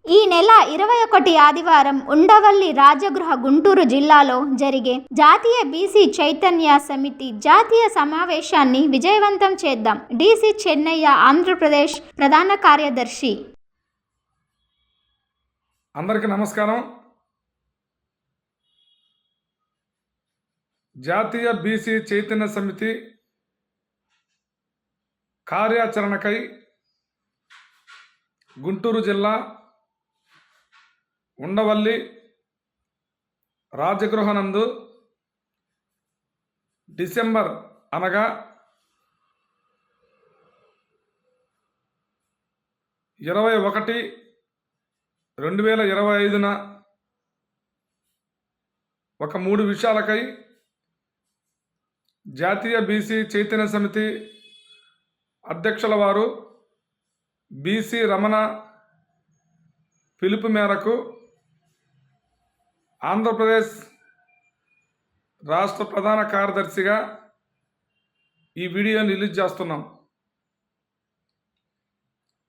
ఈ నెల 21 ఆదివారం ఉండవల్లి రాజగృహ గుంటూరు జిల్లాలో జరిగే జాతీయ బీసీ చైతన్య సమితి జాతీయ సమావేశాన్ని విజయవంతం చేద్దాం. డీసీ చెన్నయ్య, ఆంధ్రప్రదేశ్ ప్రధాన కార్యదర్శి. అందరికీ నమస్కారం. జాతీయ బీసీ చైతన్య సమితి కార్యాచరణకై గుంటూరు జిల్లా ఉండవల్లి రాజగృహనందు డిసెంబర్ అనగా 21/2025న ఒక 3 విషయాలకై జాతీయ బీసీ చైతన్య సమితి అధ్యక్షుల వారు బీసీ రమణ పిలుపు మేరకు ఆంధ్రప్రదేశ్ రాష్ట్ర ప్రధాన కార్యదర్శిగా ఈ వీడియోని రిలీజ్ చేస్తున్నాం.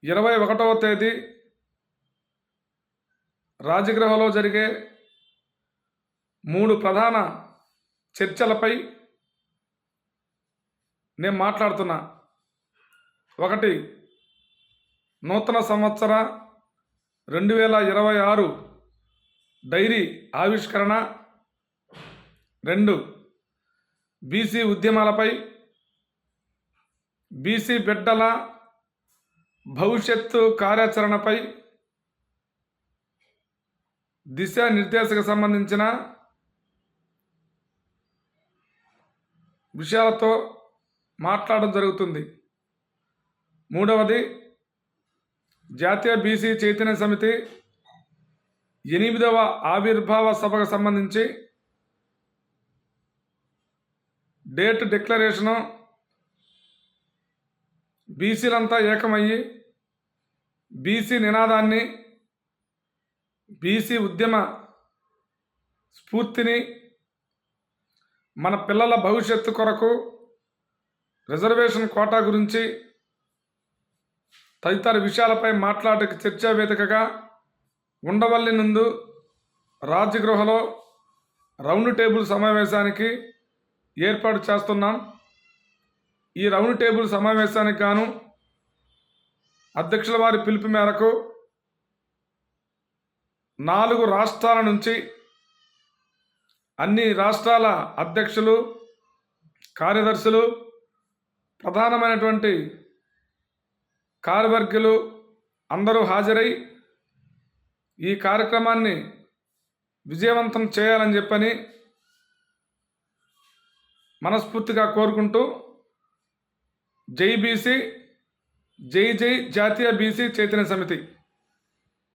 21వ తేదీ రాజగృహలో జరిగే 3 ప్రధాన చర్చలపై నేను మాట్లాడుతున్నా. 1, నూతన సంవత్సర 2026 డైరీ ఆవిష్కరణ. 2, బీసీ ఉద్యమాలపై, బీసీ బిడ్డల భవిష్యత్తు కార్యాచరణపై, దిశానిర్దేశకు సంబంధించిన విషయాలతో మాట్లాడడం జరుగుతుంది. 3వది, జాతీయ బీసీ చైతన్య సమితి 8వ ఆవిర్భావ సభకు సంబంధించి డేట్ డిక్లరేషను, బీసీలంతా ఏకమయ్యి బీసీ నినాదాన్ని, బీసీ ఉద్యమ స్ఫూర్తిని, మన పిల్లల భవిష్యత్తు కొరకు రిజర్వేషన్ కోటా గురించి తదితర విషయాలపై మాట్లాడక చర్చా వేదికగా ఉండవల్లి నందు రాజగృహలో రౌండ్ టేబుల్ సమావేశానికి ఏర్పాటు చేస్తున్నాం. ఈ రౌండ్ టేబుల్ సమావేశానికి గాను అధ్యక్షుల వారి పిలుపు మేరకు 4 రాష్ట్రాల నుంచి అన్ని రాష్ట్రాల అధ్యక్షులు, కార్యదర్శులు, ప్రధానమైనటువంటి కార్యవర్గులు అందరూ హాజరై ఈ కార్యక్రమాన్ని విజయవంతం చేయాలని చెప్పని మనస్ఫూర్తిగా కోరుకుంటూ, జై బీసీ, జై జై జాతీయ బీసీ చైతన్య సమితి.